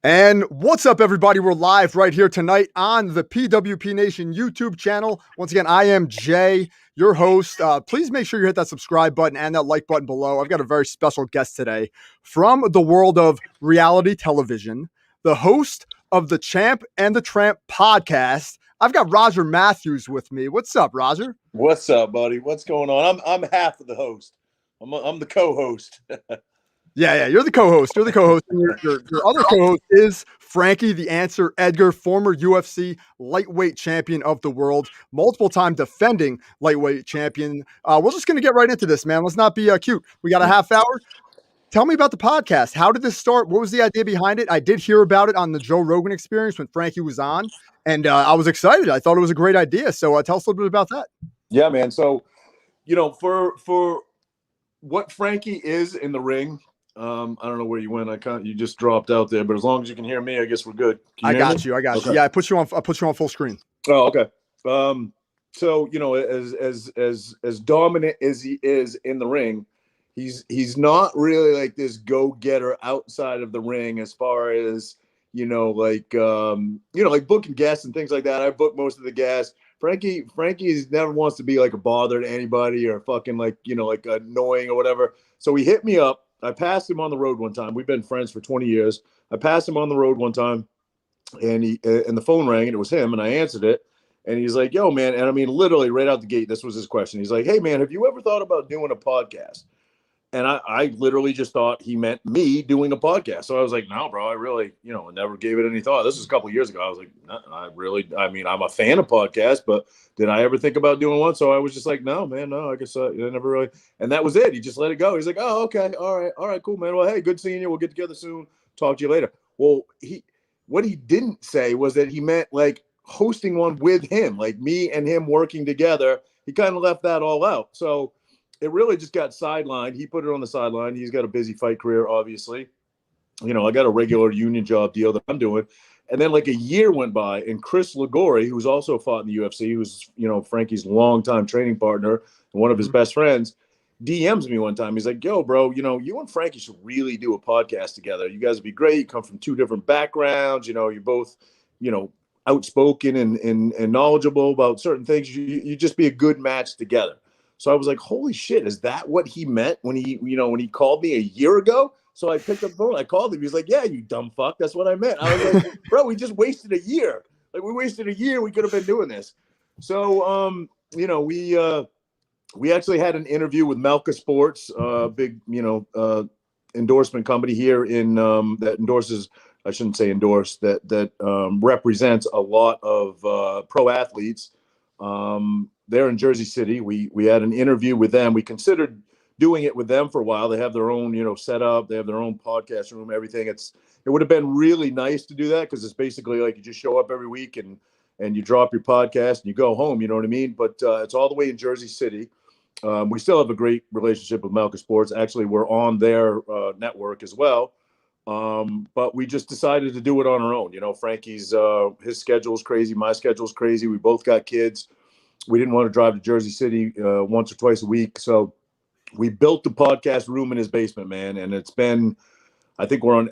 And what's up, everybody? We're live right here tonight on the PWP Nation YouTube channel. Once again, I am Jay, your host. Please make sure you hit that subscribe button and that like button below. I've got a very special guest today from the world of reality television, the host of the Champ and the Tramp podcast. I've got Roger Mathews with me. What's up, Roger? What's up, buddy? What's going on? I'm half of the host. I'm the co-host. Yeah, you're the co-host. You're the co-host. Your other co-host is Frankie the Answer Edgar, former UFC lightweight champion of the world, multiple-time defending lightweight champion. We're just going to get right into this, man. Let's not be cute. We got a half hour. Tell me about the podcast. How did this start? What was the idea behind it? I did hear about it on the Joe Rogan Experience when Frankie was on, and I was excited. I thought it was a great idea. So tell us a little bit about that. Yeah, man. So, for what Frankie is in the ring, I don't know where you went. You just dropped out there, but as long as you can hear me, I guess we're good. I got you. Yeah, I put you on full screen. Oh, okay. So as dominant as he is in the ring, he's not really like this go-getter outside of the ring as far as like booking guests and things like that. I book most of the guests. Frankie never wants to be like a bother to anybody or fucking like annoying or whatever. So he hit me up. I passed him on the road one time. We've been friends for 20 years. I passed him on the road one time, and the phone rang, and it was him, and I answered it. And he's like, "Yo, man," and I mean, literally right out the gate, this was his question. He's like, "Hey, man, have you ever thought about doing a podcast?" And I literally just thought he meant me doing a podcast. So I was like, "No, bro, I really, never gave it any thought." This was a couple of years ago. I was like, I'm a fan of podcasts, but did I ever think about doing one? So I was just like, "No, man, no, I guess I never really." And that was it. He just let it go. He's like, "Oh, okay. All right, cool, man. Well, hey, good seeing you. We'll get together soon. Talk to you later." Well, what he didn't say was that he meant like hosting one with him, like me and him working together. He kind of left that all out. So it really just got sidelined. He put it on the sideline. He's got a busy fight career, obviously. I got a regular union job deal that I'm doing. And then like a year went by, and Chris Ligori, who's also fought in the UFC, who's, Frankie's longtime training partner and one of his best friends, DMs me one time. He's like, "Yo, bro, you and Frankie should really do a podcast together. You guys would be great. You come from two different backgrounds. You're both, outspoken and knowledgeable about certain things. You just be a good match together." So I was like, "Holy shit, is that what he meant when he called me a year ago?" So I picked up the phone. I called him. He's like, "Yeah, you dumb fuck. That's what I meant." I was like, "Bro, we just wasted a year. Like, we wasted a year. We could have been doing this." So, we actually had an interview with Melka Sports, big, endorsement company here in that endorses. I shouldn't say endorse, that represents a lot of pro athletes. They're in Jersey City. We had an interview with them. We considered doing it with them for a while. They have their own, setup. They have their own podcast room, everything. It would have been really nice to do that, because it's basically like you just show up every week and you drop your podcast and you go home. You know what I mean? But it's all the way in Jersey City. We still have a great relationship with Melka Sports. Actually, we're on their network as well. But we just decided to do it on our own. Frankie's his schedule is crazy. My schedule is crazy. We both got kids. We didn't want to drive to Jersey City once or twice a week. So we built the podcast room in his basement, man. And it's been, I think we're on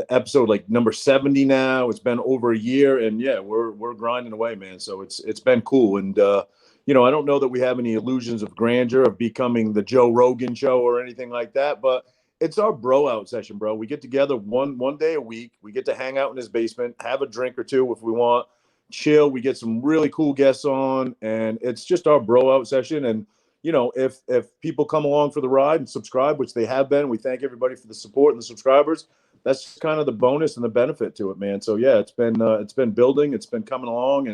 episode like number 70 now. It's been over a year, and yeah, we're grinding away, man. So it's been cool. And, I don't know that we have any illusions of grandeur of becoming the Joe Rogan show or anything like that, but it's our bro out session, bro. We get together one day a week. We get to hang out in his basement, have a drink or two if we want, chill. We get some really cool guests on, and it's just our bro out session. And, if people come along for the ride and subscribe, which they have been, we thank everybody for the support and the subscribers. That's kind of the bonus and the benefit to it, man. So yeah, it's been building, it's been coming along,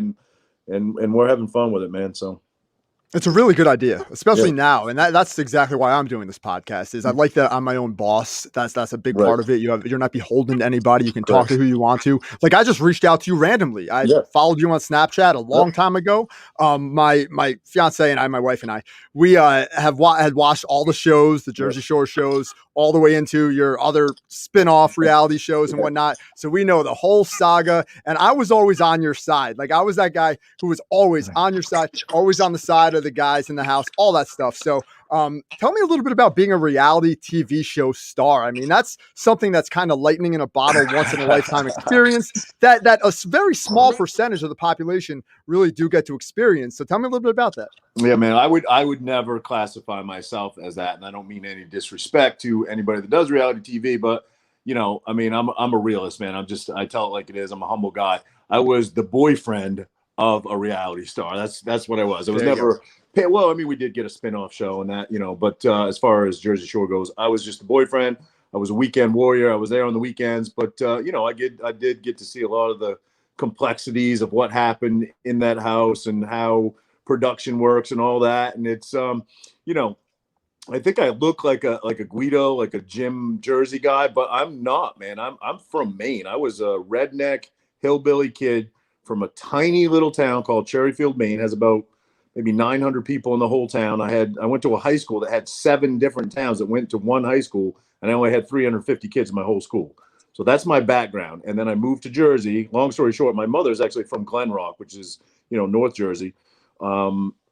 and we're having fun with it, man. So it's a really good idea, especially now. And that's exactly why I'm doing this podcast. Is I like that I'm my own boss. That's a big part of it. You're not beholden to anybody. You can talk to who you want to. Like, I just reached out to you randomly. I followed you on Snapchat a long time ago. My fiance and I, my wife and I, we had watched all the shows, the Jersey Shore shows, all the way into your other spin-off reality shows and whatnot. So we know the whole saga. And I was always on your side. Like, I was that guy who was always on your side, always on the side of the guys in the house, all that stuff. So Tell me a little bit about being a reality TV show star. I mean, that's something that's kind of lightning in a bottle, once in a lifetime experience that very small percentage of the population really do get to experience. So tell me a little bit about that. Yeah, man, I would never classify myself as that, and I don't mean any disrespect to anybody that does reality TV, but I mean, I'm a realist, man. I tell it like it is. I'm a humble guy. I was the boyfriend of a reality star. That's what I was. I was never. Well, I mean, we did get a spinoff show and that, but as far as Jersey Shore goes, I was just a boyfriend. I was a weekend warrior. I was there on the weekends, but I did get to see a lot of the complexities of what happened in that house and how production works and all that. And it's I think I look like a Guido, like a Jim Jersey guy, but I'm not, man. I'm from Maine. I was a redneck hillbilly kid from a tiny little town called Cherryfield, Maine. It has about maybe 900 people in the whole town. I went to a high school that had 7 different towns that went to one high school, and I only had 350 kids in my whole school. So that's my background. And then I moved to Jersey. Long story short, my mother's actually from Glen Rock, which is, North Jersey.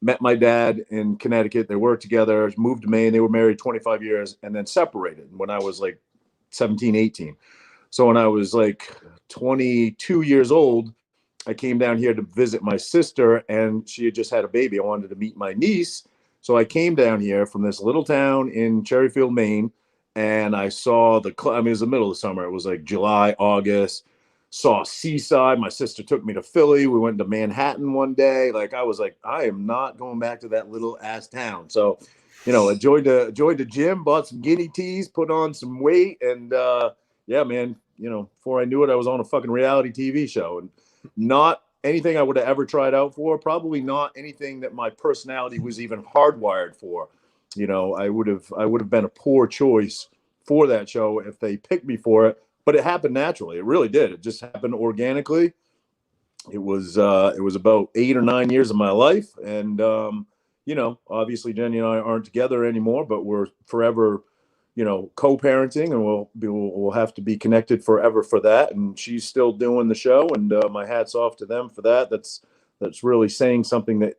Met my dad in Connecticut. They worked together, moved to Maine. They were married 25 years and then separated when I was like 17, 18. So when I was like 22 years old, I came down here to visit my sister, and she had just had a baby. I wanted to meet my niece. So I came down here from this little town in Cherryfield, Maine, and I saw it was the middle of the summer. It was like July, August. Saw Seaside. My sister took me to Philly. We went to Manhattan one day. Like, I was like, I am not going back to that little ass town. So, I joined a gym, bought some guinea teas, put on some weight, and yeah, man, before I knew it, I was on a fucking reality TV show, and not anything I would have ever tried out for. Probably not anything that my personality was even hardwired for. I would have been a poor choice for that show if they picked me for it. But it happened naturally. It really did. It just happened organically. It was about 8 or 9 years of my life, and obviously Jenny and I aren't together anymore, but we're forever, co-parenting, and we'll have to be connected forever for that. And she's still doing the show, and my hat's off to them for that. That's really saying something that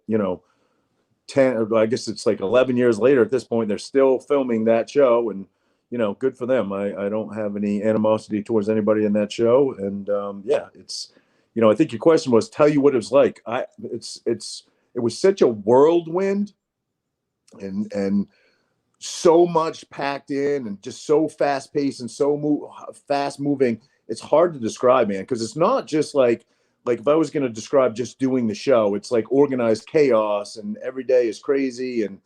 10. I guess it's like 11 years later at this point, they're still filming that show, and good for them. I don't have any animosity towards anybody in that show. And yeah, it's, I think your question was, tell you what it was like. It was such a whirlwind and so much packed in and just so fast paced and so fast moving. It's hard to describe, man, because it's not just like if I was going to describe just doing the show, it's like organized chaos and every day is crazy. And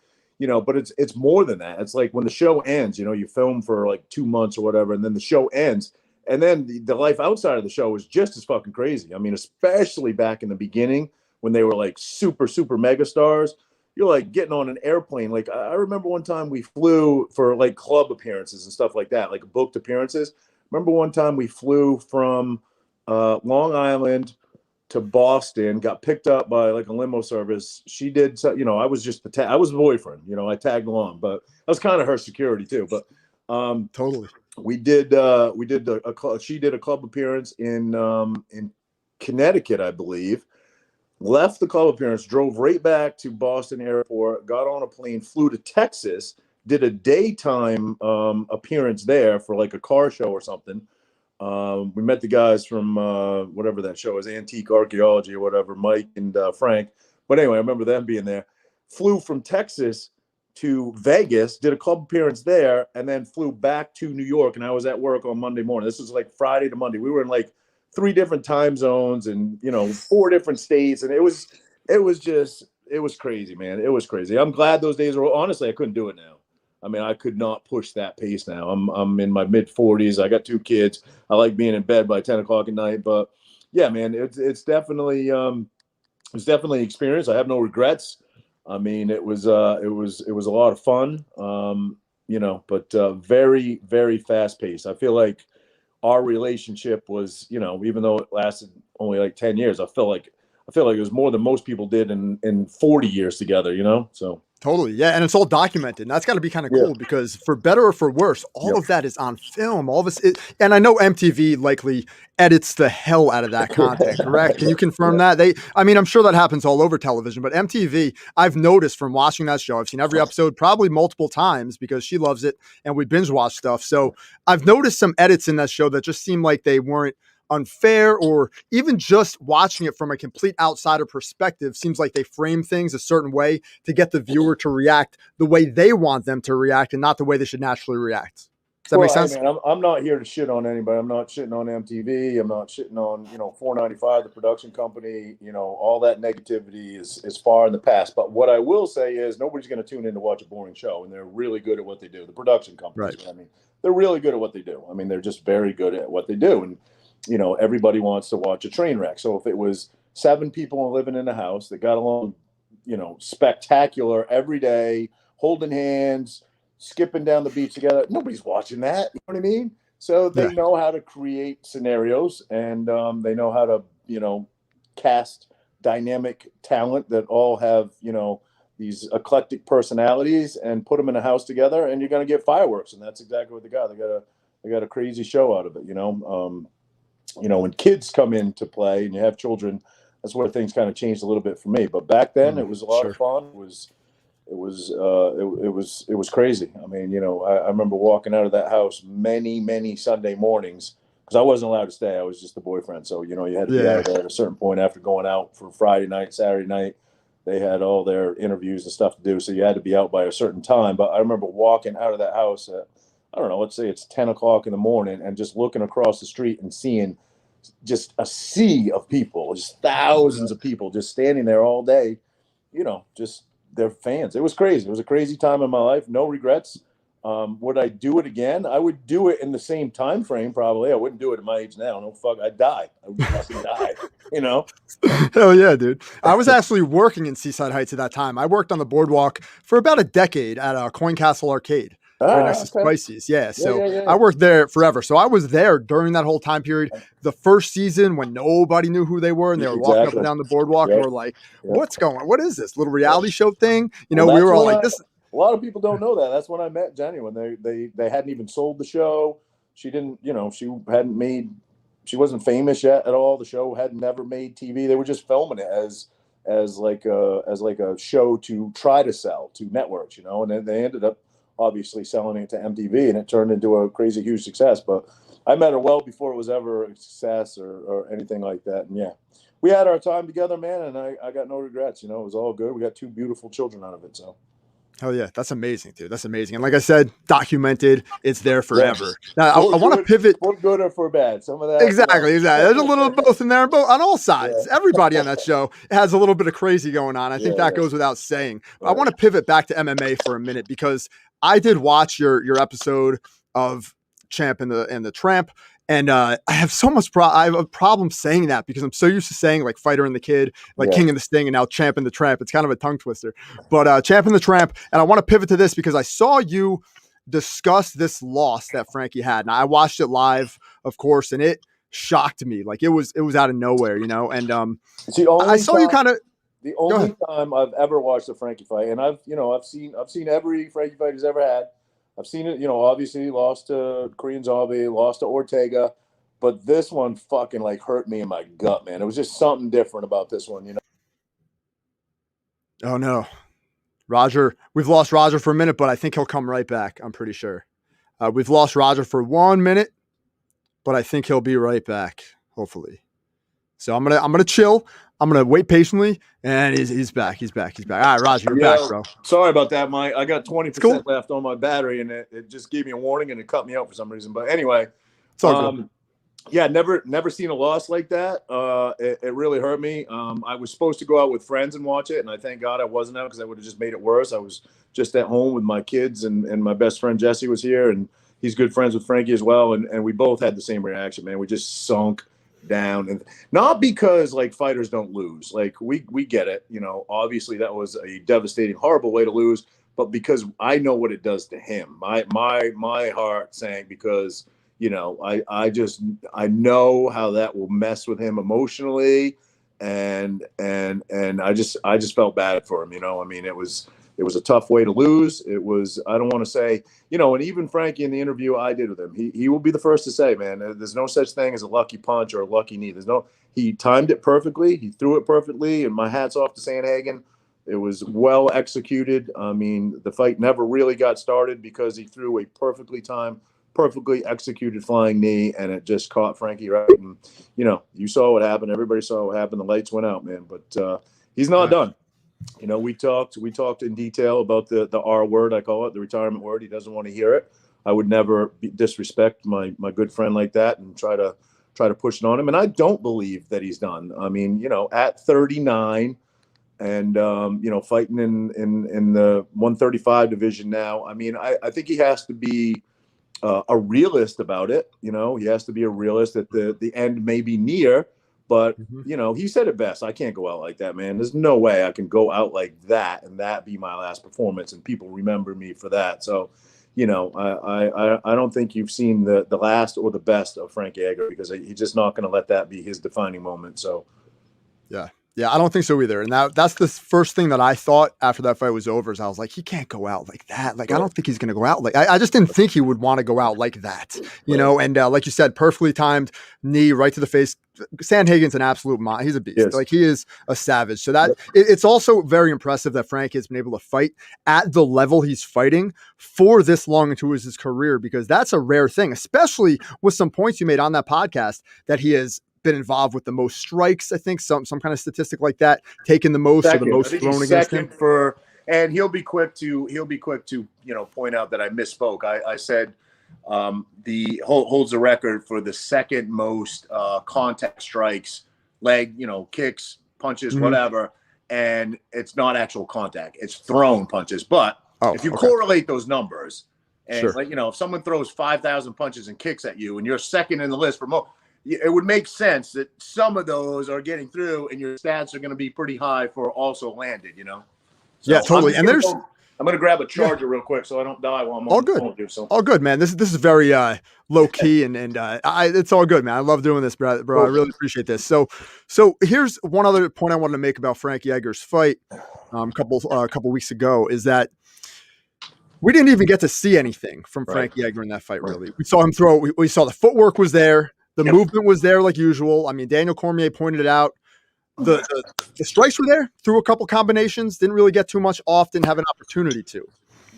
but it's more than that. It's like when the show ends, you film for like 2 months or whatever, and then the show ends, and then the life outside of the show is just as fucking crazy. I mean, especially back in the beginning when they were like super, super mega stars. You're like getting on an airplane. Like, I remember one time we flew for like club appearances and stuff like that, like booked appearances. Remember one time we flew from Long Island to Boston, got picked up by like a limo service. She did, I was just I was the boyfriend, I tagged along, but I was kind of her security too. But Totally. she did a club appearance in Connecticut, I believe. Left the club appearance, drove right back to Boston Airport, got on a plane, flew to Texas, did a daytime appearance there for like a car show or something. We met the guys from whatever that show is, Antique Archaeology or whatever, Mike and Frank. But anyway, I remember them being there. Flew from Texas to Vegas, did a club appearance there, and then flew back to New York. And I was at work on Monday morning. This was like Friday to Monday. We were in like 3 different time zones and 4 different states, and it was crazy, man. It was crazy. I'm glad those days were. Honestly, I couldn't do it now. I mean, I could not push that pace now. I'm in my mid 40s. I got 2 kids. I like being in bed by 10 o'clock at night. But yeah, man, it's definitely an experience. I have no regrets. I mean, it was a lot of fun. But very, very fast paced. I feel like our relationship was, even though it lasted only like 10 years, I felt like I feel like it was more than most people did in 40 years together, you know? So Totally. Yeah. And it's all documented. And that's got to be kind of cool because for better or for worse, all of that is on film. All of this. And I know MTV likely edits the hell out of that content, correct? Can you confirm that? I mean, I'm sure that happens all over television, but MTV, I've noticed from watching that show, I've seen every episode probably multiple times because she loves it and we binge watch stuff. So I've noticed some edits in that show that just seem like they weren't unfair, or even just watching it from a complete outsider perspective seems like they frame things a certain way to get the viewer to react the way they want them to react and not the way they should naturally react. Does that make sense? Hey man, I'm not here to shit on anybody. I'm not shitting on MTV. I'm not shitting on, 495, the production company. All that negativity is far in the past. But what I will say is nobody's going to tune in to watch a boring show, and they're really good at what they do. The production companies, right. I mean, they're really good at what they do. I mean, they're just very good at what they do. And everybody wants to watch a train wreck. So if it was 7 people living in a house that got along, spectacular every day, holding hands, skipping down the beach together, nobody's watching that. You know what I mean? So they know how to create scenarios, and they know how to, cast dynamic talent that all have, these eclectic personalities and put them in a house together, and you're going to get fireworks. And that's exactly what they got. They got a crazy show out of it, when kids come into play and you have children, that's where things kind of changed a little bit for me. But back then it was a lot of fun. It was crazy. I mean, I remember walking out of that house many Sunday mornings because I wasn't allowed to stay. I was just the boyfriend. So, you had to be out there at a certain point after going out for Friday night, Saturday night. They had all their interviews and stuff to do. So you had to be out by a certain time. But I remember walking out of that house at, I don't know, let's say it's 10 o'clock in the morning, and just looking across the street and seeing just a sea of people, just thousands of people just standing there all day, just they're fans. It was crazy. It was a crazy time in my life. No regrets. Would I do it again? I would do it in the same time frame, probably. I wouldn't do it at my age now. No fuck, I'd die. I would fucking die, Hell yeah, dude. I was actually working in Seaside Heights at that time. I worked on the boardwalk for about a decade at a Coin Castle Arcade. Right next to Spicy's. Yeah. So I worked there forever. So I was there during that whole time period. The first season when nobody knew who they were and they were walking up and down the boardwalk and we're like, what is this little reality show thing? We were all like this. A lot of people don't know that. That's when I met Jenny, when they hadn't even sold the show. She didn't, she wasn't famous yet at all. The show had never made TV. They were just filming it as like a show to try to sell to networks, and then they ended up obviously selling it to MTV, and it turned into a crazy huge success. But I met her well before it was ever a success or anything like that. And we had our time together, man, and I got no regrets. It was all good. We got 2 beautiful children out of it. So hell yeah, that's amazing, dude. That's amazing. And like I said, documented, it's there forever. Now I want to pivot for good or for bad. Some of that exactly. There's a little of both in there, both on all sides. Everybody on that show has a little bit of crazy going on. I think that goes without saying. I want to pivot back to MMA for a minute because I did watch your episode of Champ and the Tramp, and I have so much I have a problem saying that because I'm so used to saying like Fighter and the Kid, like King and the Sting, and now Champ and the Tramp. It's kind of a tongue twister, but Champ and the Tramp. And I want to pivot to this because I saw you discuss this loss that Frankie had, and I watched it live, of course, and it shocked me. Like it was out of nowhere, And I saw you kind of. The only time I've ever watched a Frankie fight, and I've seen every Frankie fight he's ever had. I've seen it, obviously he lost to Korean Zombie, lost to Ortega, but this one fucking like hurt me in my gut, man. It was just something different about this one, Oh no. Roger, we've lost Roger for a minute, but I think he'll come right back. I'm pretty sure. We've lost Roger for 1 minute, but I think he'll be right back, hopefully. So I'm gonna chill. I'm gonna wait patiently, and he's back. He's back. All right, Roger, you're back, bro. Sorry about that, Mike. I got 20% left on my battery, and it just gave me a warning, and it cut me out for some reason. But anyway, it's all good. Yeah, never seen a loss like that. It really hurt me. I was supposed to go out with friends and watch it, and I thank God I wasn't out because I would have just made it worse. I was just at home with my kids, and my best friend Jesse was here, and he's good friends with Frankie as well, and we both had the same reaction, man. We just sunk down, and not because like fighters don't lose, like we get it, obviously that was a devastating, horrible way to lose, but because I know what it does to him, my heart sank because I know how that will mess with him emotionally, and I just felt bad for him. I mean, it was a tough way to lose. It was, I don't want to say, and even Frankie in the interview I did with him, he will be the first to say, man, there's no such thing as a lucky punch or a lucky knee. He timed it perfectly. He threw it perfectly. And my hat's off to Sandhagen. It was well executed. I mean, the fight never really got started because he threw a perfectly timed, perfectly executed flying knee, and it just caught Frankie right. And, you saw what happened. Everybody saw what happened. The lights went out, man. But he's not done. We talked in detail about the R word, I call it, the retirement word. He doesn't want to hear it. I would never disrespect my good friend like that and try to push it on him. And I don't believe that he's done. I mean, at 39 and, fighting in the 135 division now, I mean, I think he has to be a realist about it. He has to be a realist that the end may be near. But, he said it best. I can't go out like that, man. There's no way I can go out like that and that be my last performance and people remember me for that. So, I don't think you've seen the last or the best of Frankie Edgar, because he's just not going to let that be his defining moment. So, yeah. Yeah, I don't think so either. And that's the first thing that I thought after that fight was over, is I was like, he can't go out like that. Like, I don't think he's going to go out. Like, I just didn't think he would want to go out like that, and like you said, perfectly timed knee right to the face. Sandhagen's an absolute he's a beast. Yes. Like, he is a savage. So that it's also very impressive that Frankie has been able to fight at the level he's fighting for this long into his career, because that's a rare thing, especially with some points you made on that podcast that he has been involved with the most strikes, I think some kind of statistic like that, taking the most or the most thrown against him. And he'll be quick to point out that I misspoke. I said the holds the record for the second most contact strikes, leg, kicks, punches, whatever, and it's not actual contact, it's thrown punches. But if you correlate those numbers, and if someone throws 5,000 punches and kicks at you and you're second in the list for most, it would make sense that some of those are getting through and your stats are going to be pretty high for also landed, So yeah, totally. And I'm going to grab a charger real quick so I don't die while I'm all good. All good, man. This is very low key and it's all good, man. I love doing this, bro. I really appreciate this. So here's one other point I wanted to make about Frankie Edgar's fight a couple weeks ago, is that we didn't even get to see anything from Frankie Edgar in that fight, really. We saw him throw. We saw the footwork was there. The movement was there like usual. I mean, Daniel Cormier pointed it out. The strikes were there, threw a couple combinations, didn't really get too much off, didn't have an opportunity to.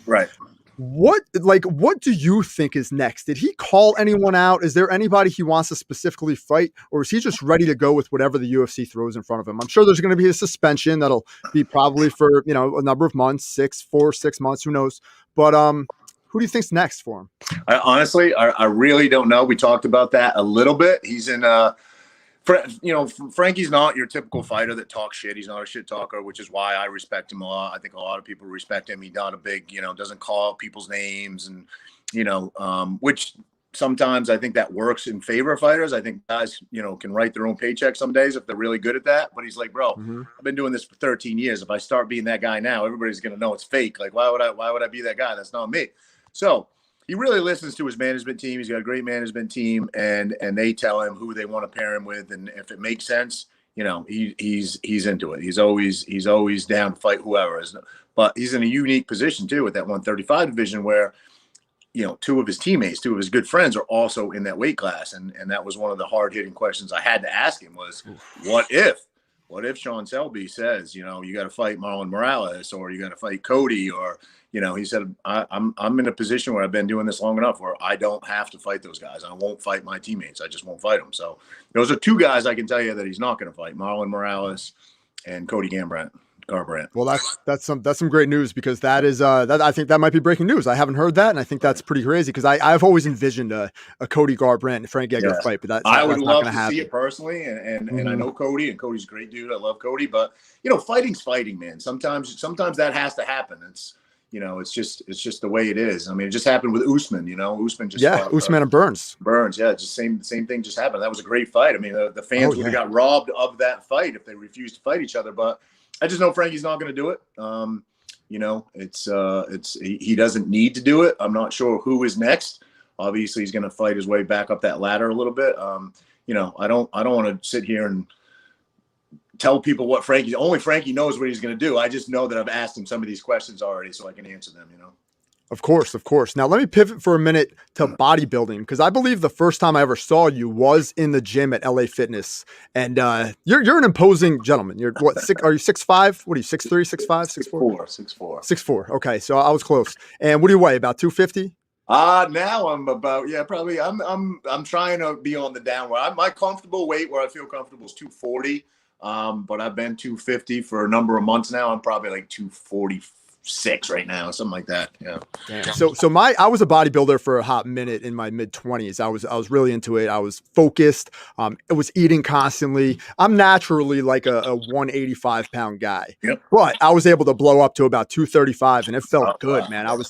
Right. What do you think is next? Did he call anyone out? Is there anybody he wants to specifically fight, or is he just ready to go with whatever the UFC throws in front of him? I'm sure there's going to be a suspension that'll be probably for, a number of months, 4 6 months, who knows? But who do you think's next for him? Honestly, I really don't know. We talked about that a little bit. He's in Frankie's not your typical fighter that talks shit. He's not a shit talker, which is why I respect him a lot. I think a lot of people respect him. He's not a big, doesn't call out people's names, and, which sometimes I think that works in favor of fighters. I think guys, can write their own paycheck some days if they're really good at that. But he's like, bro, I've been doing this for 13 years. If I start being that guy now, everybody's going to know it's fake. Like, why would I be that guy? That's not me. So he really listens to his management team. He's got a great management team, and they tell him who they want to pair him with. And if it makes sense, he's into it. He's always down to fight whoever is. But he's in a unique position too with that 135 division where, two of his teammates, two of his good friends are also in that weight class. And that was one of the hard hitting questions I had to ask him was, what if Sean Selby says, you got to fight Marlon Morales, or you got to fight Cody, or, he said, I'm in a position where I've been doing this long enough where I don't have to fight those guys. I won't fight my teammates. I just won't fight them. So those are two guys I can tell you that he's not going to fight: Marlon Morales and Cody Garbrandt. Well, that's some great news, because that is that I think that might be breaking news. I haven't heard that, and I think that's pretty crazy, because I've always envisioned a Cody Garbrandt and Frankie Edgar fight, but I would love to see it personally, and I know Cody, and Cody's a great dude. I love Cody, but fighting's fighting, man. Sometimes that has to happen. It's it's just the way it is. I mean, it just happened with Usman. Usman just Usman and Burns. Just same thing just happened. That was a great fight. I mean, the fans would have got robbed of that fight if they refused to fight each other, but I just know Frankie's not going to do it. He doesn't need to do it. I'm not sure who is next. Obviously, he's going to fight his way back up that ladder a little bit. I don't want to sit here and tell people what only Frankie knows what he's going to do. I just know that I've asked him some of these questions already so I can answer them, Of course, of course. Now let me pivot for a minute to bodybuilding, because I believe the first time I ever saw you was in the gym at LA Fitness, and you're an imposing gentleman. You're what? Are you 6'5"? What are you? 6'3", 6'5", 6'4"? 6'4". 6'4". Okay, so I was close. And what do you weigh? About 250? Now I'm about probably. I'm trying to be on the downward. My comfortable weight where I feel comfortable is 240. But I've been 250 for a number of months now. I'm probably like 246 right now, something like that. Yeah. Damn. So I was a bodybuilder for a hot minute in my mid-20s. I was really into it. I was focused. I was eating constantly. I'm naturally like a 185-pound guy. Yep. But I was able to blow up to about 235, and it felt good, man. I was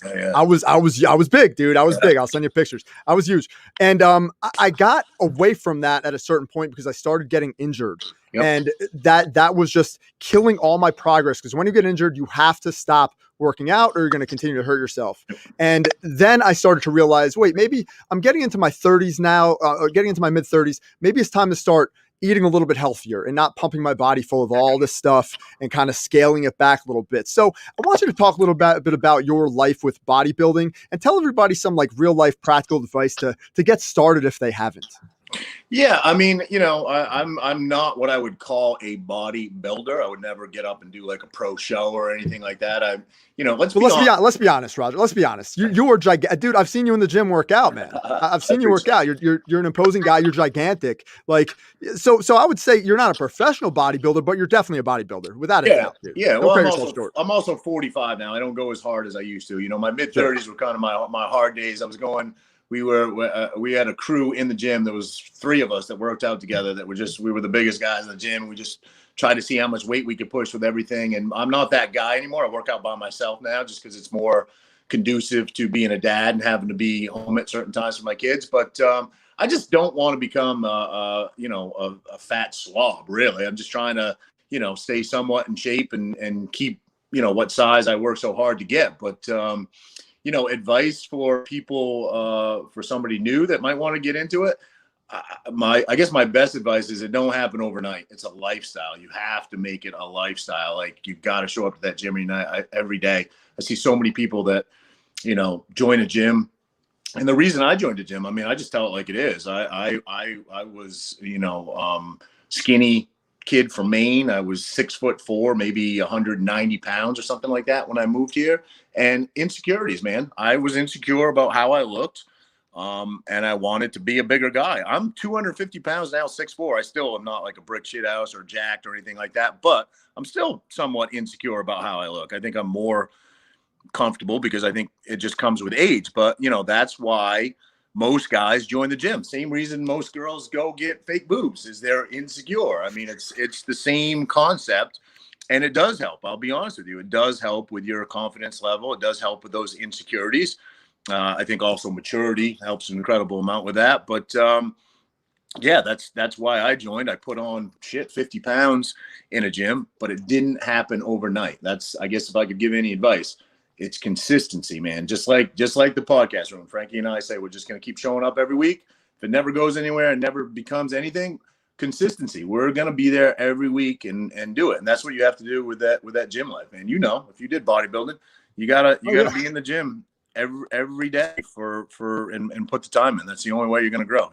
big, dude. I was big. I'll send you pictures. I was huge. And I got away from that at a certain point because I started getting injured. Yep. And that was just killing all my progress, because when you get injured, you have to stop working out or you're going to continue to hurt yourself. And then I started to realize, wait, maybe I'm getting into my 30s now, or getting into my mid 30s. Maybe it's time to start eating a little bit healthier and not pumping my body full of all this stuff and kind of scaling it back a little bit. So I want you to talk a little bit about your life with bodybuilding and tell everybody some like real life practical advice to get started if they haven't. Yeah, I mean, I'm not what I would call a bodybuilder. I would never get up and do like a pro show or anything like that. Let's be honest, Roger. Let's be honest. You are gigantic, dude. I've seen you in the gym work out, man. I've seen you work out. You're an imposing guy. You're gigantic. Like, so I would say you're not a professional bodybuilder, but you're definitely a bodybuilder without a doubt, dude. Yeah. Well, I'm also 45 now. I don't go as hard as I used to. My mid 30s were kind of my hard days. I was going. We had a crew in the gym. There was 3 of us that worked out together that we were the biggest guys in the gym. We just tried to see how much weight we could push with everything. And I'm not that guy anymore. I work out by myself now just because it's more conducive to being a dad and having to be home at certain times for my kids. But I just don't want to become a fat slob, really. I'm just trying to, stay somewhat in shape and keep, what size I work so hard to get. But advice for people, for somebody new that might want to get into it. I guess my best advice is it don't happen overnight. It's a lifestyle. You have to make it a lifestyle. Like, you got to show up to that gym every day. I see so many people that, join a gym. And the reason I joined a gym, I mean, I just tell it like it is. I was, skinny kid from Maine. I was 6'4", maybe 190 pounds or something like that when I moved here. And insecurities, man. I was insecure about how I looked. And I wanted to be a bigger guy. I'm 250 pounds now, 6'4". I still am not like a brick shit house or jacked or anything like that, but I'm still somewhat insecure about how I look. I think I'm more comfortable because I think it just comes with age. But, that's why most guys join the gym. Same reason most girls go get fake boobs is they're insecure. I mean, it's the same concept, and it does help. I'll be honest with you. It does help with your confidence level. It does help with those insecurities. I think also maturity helps an incredible amount with that. But that's why I joined. I put on 50 pounds in a gym, but it didn't happen overnight. That's, I guess, if I could give any advice, it's consistency, man. Just like the podcast room. Frankie and I say we're just going to keep showing up every week. If it never goes anywhere and never becomes anything, consistency. We're going to be there every week and do it. And that's what you have to do with that gym life, man. If you did bodybuilding, you gotta be in the gym every day and put the time in. That's the only way you're going to grow,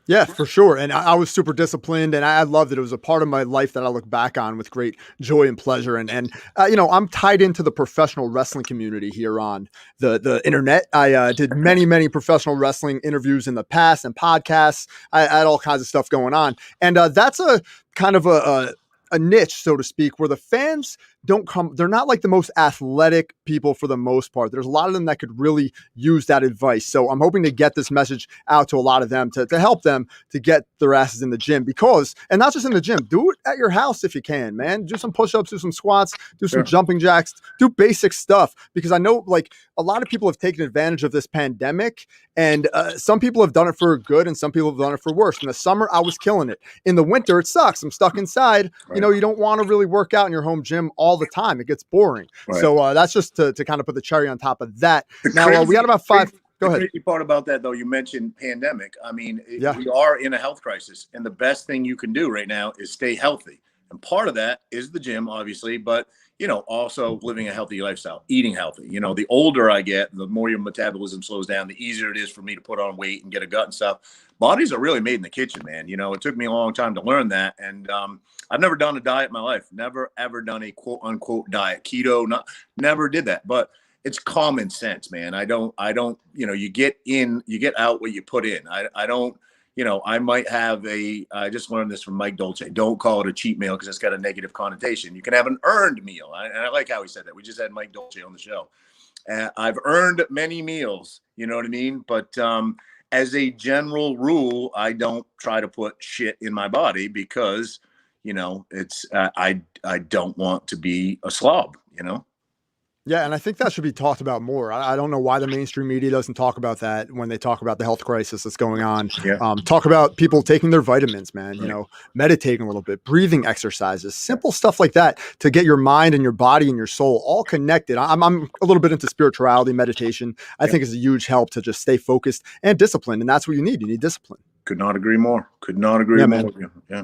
Yeah, for sure. And I was super disciplined, and I loved it. It was a part of my life that I look back on with great joy and pleasure. And I'm tied into the professional wrestling community here on the internet. I did many professional wrestling interviews in the past and podcasts. I had all kinds of stuff going on. And that's a kind of a niche, so to speak, where the fans they're not like the most athletic people for the most part. There's a lot of them that could really use that advice. So I'm hoping to get this message out to a lot of them to help them to get their asses in the gym, and not just in the gym, do it at your house if you can, man. Do some push-ups, do some squats, do some jumping jacks, do basic stuff, because I know like a lot of people have taken advantage of this pandemic, and some people have done it for good and some people have done it for worse. In the summer, I was killing it. In the winter, it sucks. I'm stuck inside. Right. You don't want to really work out in your home gym all the time. It gets boring. Right. So that's just to kind of put the cherry on top of that. Now we got about 5. Go ahead. The crazy part about that, though, you mentioned pandemic. I mean, we are in a health crisis, and the best thing you can do right now is stay healthy. And part of that is the gym, obviously, but, you know, also living a healthy lifestyle, eating healthy. You know, the older I get, the more your metabolism slows down, the easier it is for me to put on weight and get a gut and stuff. Bodies are really made in the kitchen, man. You know, it took me a long time to learn that. And I've never done a diet in my life, never, ever done a quote unquote diet, keto, never did that. But it's common sense, man. I don't, you know, you get out what you put in. I don't, you know, I might have I just learned this from Mike Dolce. Don't call it a cheat meal because it's got a negative connotation. You can have an earned meal. And I like how he said that. We just had Mike Dolce on the show. I've earned many meals, you know what I mean? But as a general rule, I don't try to put shit in my body because, you know, it's, I don't want to be a slob, you know? Yeah, and I think that should be talked about more. I don't know why the mainstream media doesn't talk about that when they talk about the health crisis that's going on. Yeah. Talk about people taking their vitamins, man, you know, meditating a little bit, breathing exercises, simple stuff like that to get your mind and your body and your soul all connected. I'm a little bit into spirituality, meditation. I think is a huge help to just stay focused and disciplined. And that's what you need. You need discipline. Could not agree more. Could not agree more. Man. Yeah.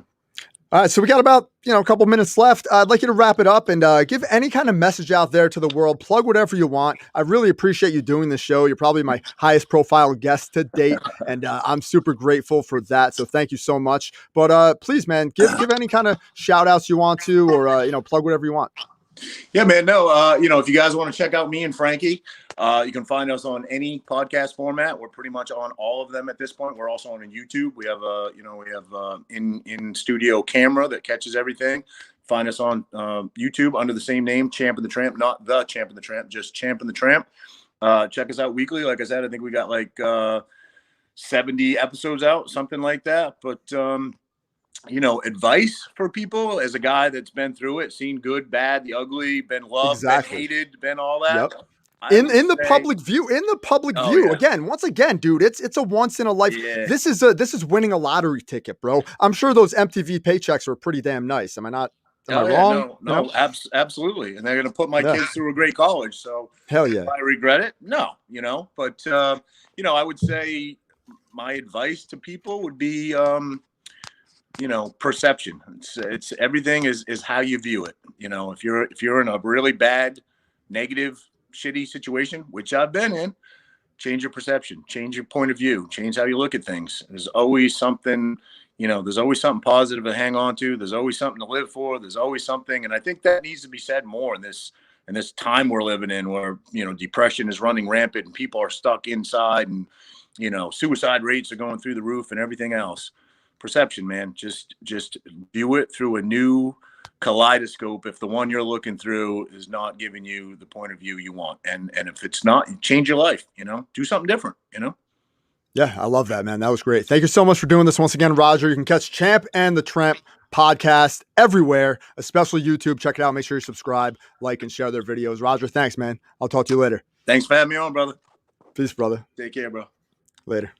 All right, so we got about, you know, a couple minutes left. I'd like you to wrap it up and give any kind of message out there to the world. Plug whatever you want. I really appreciate you doing this show. You're probably my highest profile guest to date, and I'm super grateful for that. So thank you so much. But please, man, give any kind of shout outs you want to, or you know, plug whatever you want. Yeah, man. No, you know, if you guys want to check out me and Frankie, you can find us on any podcast format. We're pretty much on all of them at this point. We're also on YouTube. We have in studio camera that catches everything. Find us on YouTube under the same name, Champ and the Tramp, not the Champ and the Tramp, just Champ and the Tramp. Check us out weekly. Like I said, I think we got like 70 episodes out, something like that. But you know, advice for people as a guy that's been through it, seen good, bad, the ugly, been loved, been hated, been all that. Yep. In the public view, again, once again, dude, it's a once in a life. Yeah. This is winning a lottery ticket, bro. I'm sure those MTV paychecks were pretty damn nice. Am I not? Am I wrong? No, you know? Absolutely. And they're going to put my kids through a great college. So hell yeah. Do I regret it? No, you know, but you know, I would say my advice to people would be, you know, perception. It's everything is how you view it. You know, if you're in a really bad, negative, shitty situation, which I've been in, change your perception, change your point of view, change how you look at things. There's always something, you know, there's always something positive to hang on to. There's always something to live for. There's always something. And I think that needs to be said more in this time we're living in where, you know, depression is running rampant and people are stuck inside and, you know, suicide rates are going through the roof and everything else. Perception, man, just view it through a new kaleidoscope if the one you're looking through is not giving you the point of view you want, and if it's not, change your life, you know, do something different, you know. Yeah, I love that, man. That was great. Thank you so much for doing this once again, Roger. You can catch Champ and the Tramp podcast everywhere, especially YouTube. Check it out. Make sure you subscribe, like, and share their videos. Roger, thanks, man. I'll talk to you later. Thanks for having me on, brother. Peace, brother. Take care, bro. Later.